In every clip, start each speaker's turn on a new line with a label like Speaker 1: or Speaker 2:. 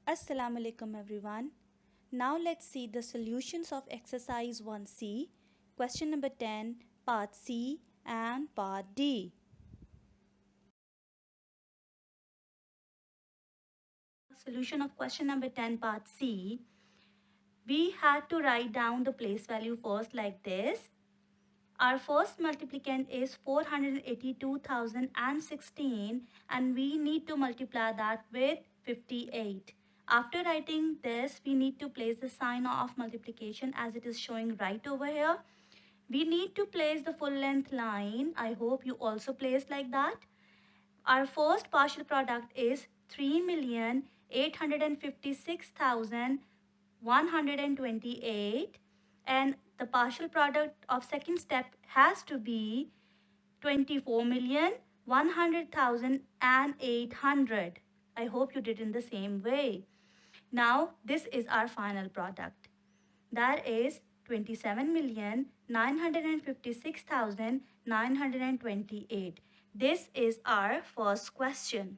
Speaker 1: Assalamu alaikum everyone. Now let's see the solutions of exercise 1C, question number 10, part C and part D. Solution of question number 10, part C. We had to write down the place value first like this. Our first multiplicand is 482,016 and we need to multiply that with 58. After writing this, we need to place the sign of multiplication as it is showing right over here. We need to place the full length line. I hope you also place like that. Our first partial product is 3,856,128 and the partial product of second step has to be 24,100,800. I hope you did in the same way. Now this is our final product. That is 27,956,928. This is our first question.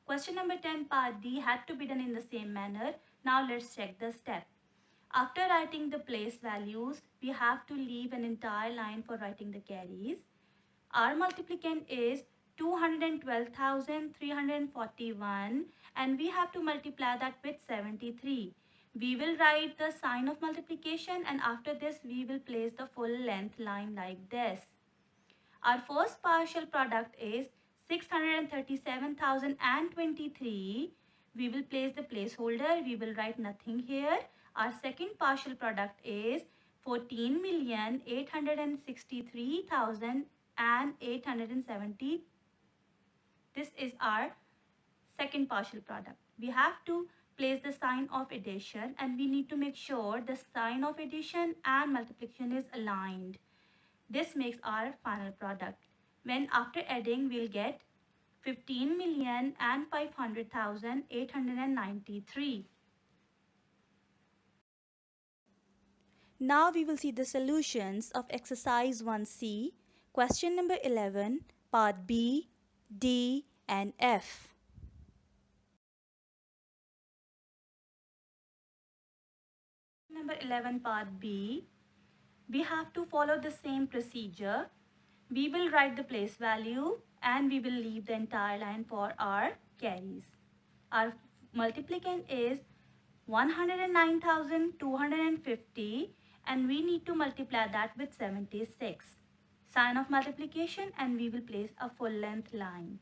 Speaker 1: Question number 10 part D had to be done in the same manner. Now let's check the step. After writing the place values, we have to leave an entire line for writing the carries. Our multiplicand is 212,341 and we have to multiply that with 73. We will write the sign of multiplication and after this we will place the full length line like this. Our first partial product is 637,023. We will place the placeholder. We will write nothing here. Our second partial product is 14,863,870. This is our second partial product. We have to place the sign of addition and we need to make sure the sign of addition and multiplication is aligned. This makes our final product. When after adding, we'll get 15,500,893. Now we will see the solutions of exercise 1C, question number 11, part B, D and F. Number 11, part B. We have to follow the same procedure. We will write the place value and we will leave the entire line for our carries. Our multiplicand is 109,250 and we need to multiply that with 76. Sign of multiplication and we will place a full length line.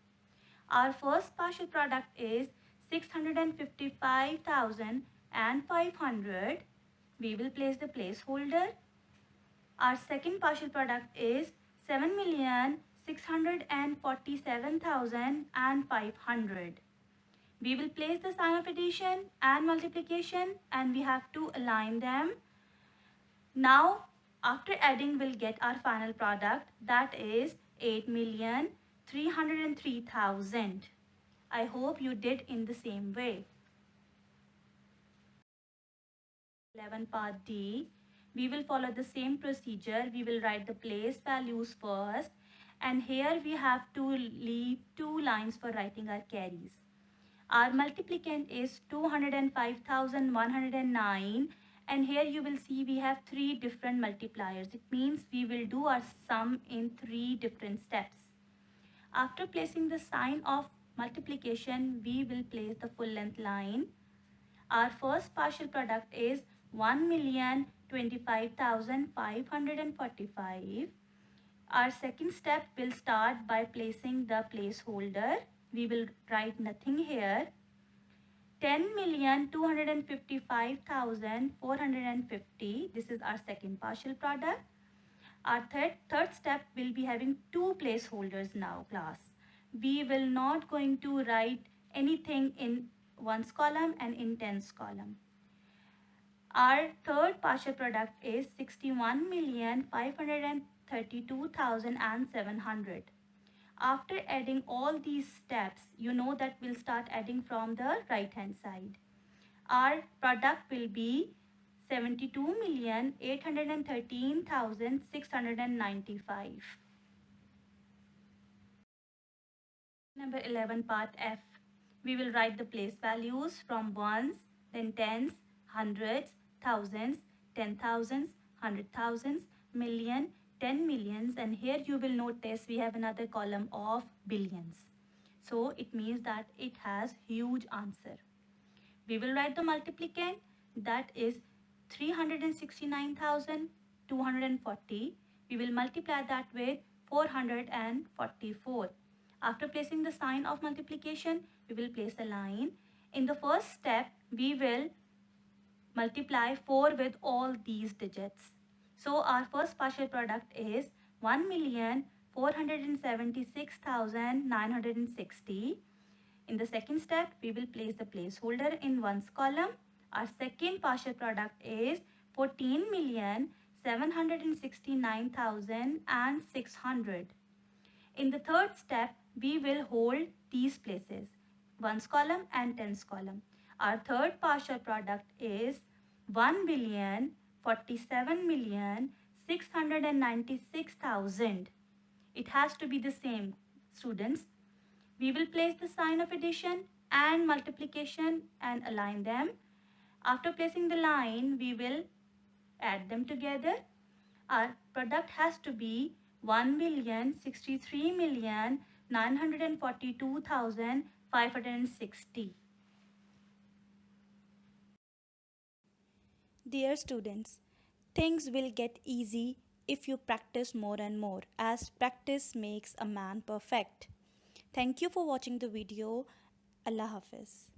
Speaker 1: Our first partial product is 655,500. We will place the placeholder. Our second partial product is 7,647,500. We will place the sign of addition and multiplication and we have to align them. Now, after adding, we'll get our final product, that is 8,303,000. I hope you did in the same way. 11 part D. We will follow the same procedure. We will write the place values first and here we have to leave two lines for writing our carries. Our multiplicand is 205,109 and here you will see we have three different multipliers. It means we will do our sum in three different steps. After placing the sign of multiplication, we will place the full length line. Our first partial product is 1,025,545. Our second step will start by placing the placeholder. We will write nothing here. 10,255,450. This is our second partial product. Our third step will be having two placeholders now, class. We will not going to write anything in ones column and in tens column. Our third partial product is 61,532,700. After adding all these steps, you know that we'll start adding from the right hand side. Our product will be 72,813,695. Number 11 part F. we will write the place values from ones, then tens, hundreds, thousands, 10,000s, 100,000s, million, 10 millions, and here you will notice we have another column of billions. So it means that it has huge answer. We will write the multiplicand, that is 369,240. We will multiply that with 444. After placing the sign of multiplication, we will place a line. In the first step, we will multiply 4 with all these digits. So our first partial product is 1,476,960. In the second step, we will place the placeholder in ones column. Our second partial product is 14,769,600. In the third step, we will hold these places, ones column and tens column. Our third partial product is 1,047,696,000. It has to be the same, students. We will place the sign of addition and multiplication and align them. After placing the line, we will add them together. Our product has to be 1,063,942,560. Dear students, things will get easy if you practice more and more, as practice makes a man perfect. Thank you for watching the video. Allah Hafiz.